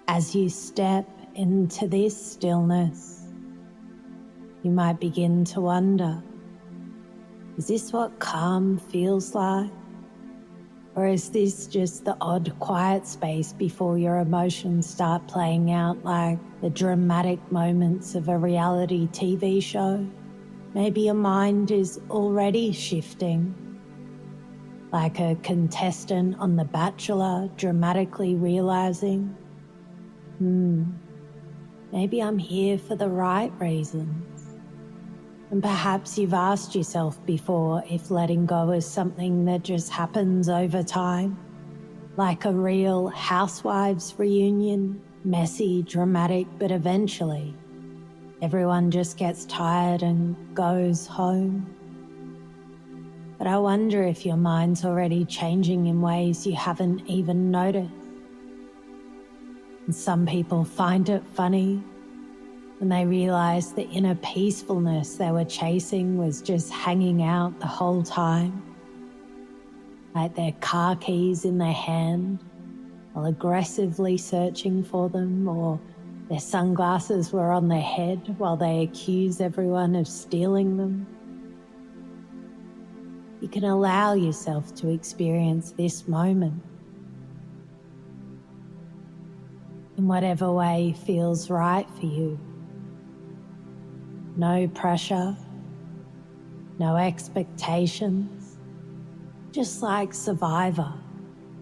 As you step into this stillness, you might begin to wonder, is this what calm feels like? Or is this just the odd quiet space before your emotions start playing out like the dramatic moments of a reality TV show? Maybe your mind is already shifting, like a contestant on The Bachelor dramatically realizing, maybe I'm here for the right reasons. And perhaps you've asked yourself before if letting go is something that just happens over time, like a real housewives reunion, messy, dramatic, but eventually everyone just gets tired and goes home. But I wonder if your mind's already changing in ways you haven't even noticed. And some people find it funny when they realize the inner peacefulness they were chasing was just hanging out the whole time, like their car keys in their hand while aggressively searching for them, or their sunglasses were on their head while they accuse everyone of stealing them. You can allow yourself to experience this moment in whatever way feels right for you. No pressure, no expectations, just like Survivor,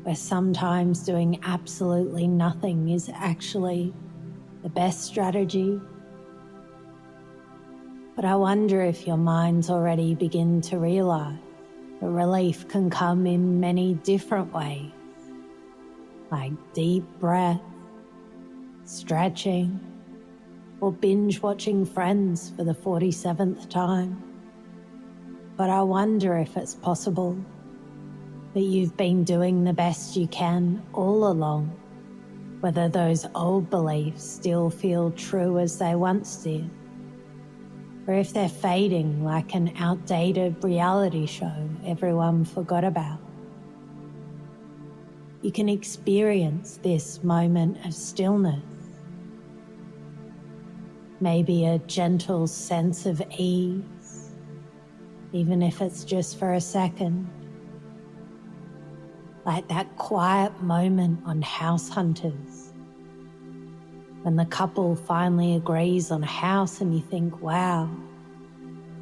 where sometimes doing absolutely nothing is actually the best strategy. But I wonder if your mind's already begin to realize that relief can come in many different ways, like deep breath, stretching, or binge watching Friends for the 47th time. But I wonder if it's possible that you've been doing the best you can all along, whether those old beliefs still feel true as they once did, or if they're fading like an outdated reality show everyone forgot about. You can experience this moment of stillness, maybe a gentle sense of ease, even if it's just for a second, like that quiet moment on House Hunters, when the couple finally agrees on a house and you think, wow,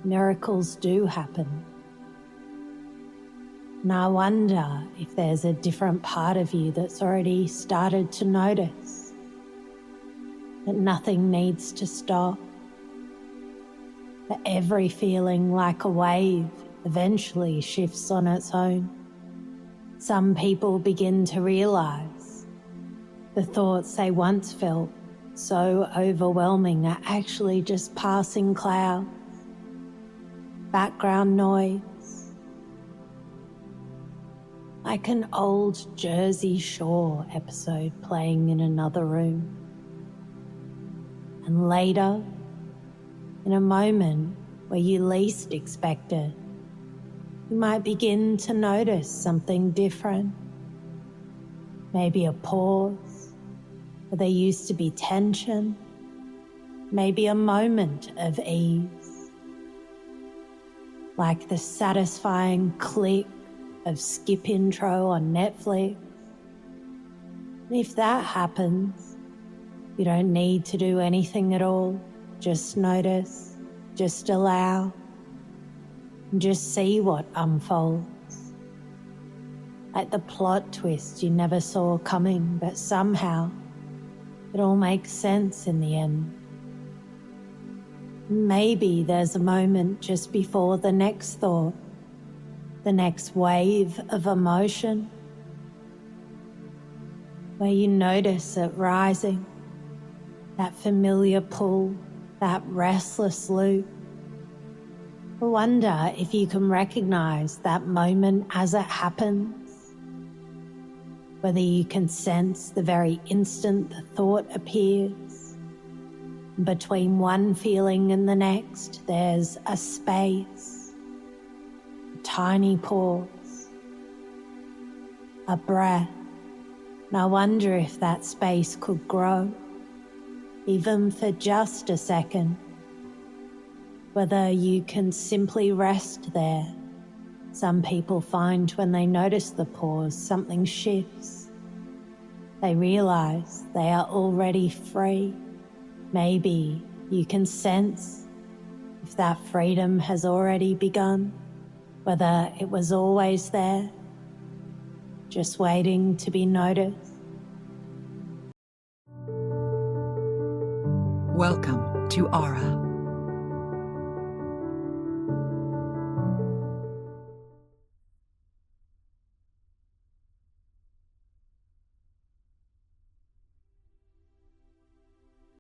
miracles do happen. And I wonder if there's a different part of you that's already started to notice that nothing needs to stop, that every feeling like a wave eventually shifts on its own. Some people begin to realize the thoughts they once felt so overwhelming are actually just passing clouds, background noise, like an old Jersey Shore episode playing in another room. And later, in a moment where you least expect it, you might begin to notice something different. Maybe a pause where there used to be tension, maybe a moment of ease, like the satisfying click of skip intro on Netflix. And if that happens, you don't need to do anything at all. Just notice, just allow, and just see what unfolds. Like the plot twist you never saw coming, but somehow it all makes sense in the end. Maybe there's a moment just before the next thought, the next wave of emotion, where you notice it rising, that familiar pull, that restless loop. I wonder if you can recognize that moment as it happens, whether you can sense the very instant the thought appears. Between one feeling and the next, there's a space, a tiny pause, a breath, And I wonder if that space could grow, even for just a second. Whether you can simply rest there. Some people find when they notice the pause, something shifts. They realize they are already free. Maybe you can sense if that freedom has already begun, whether it was always there, just waiting to be noticed. Welcome to Aura.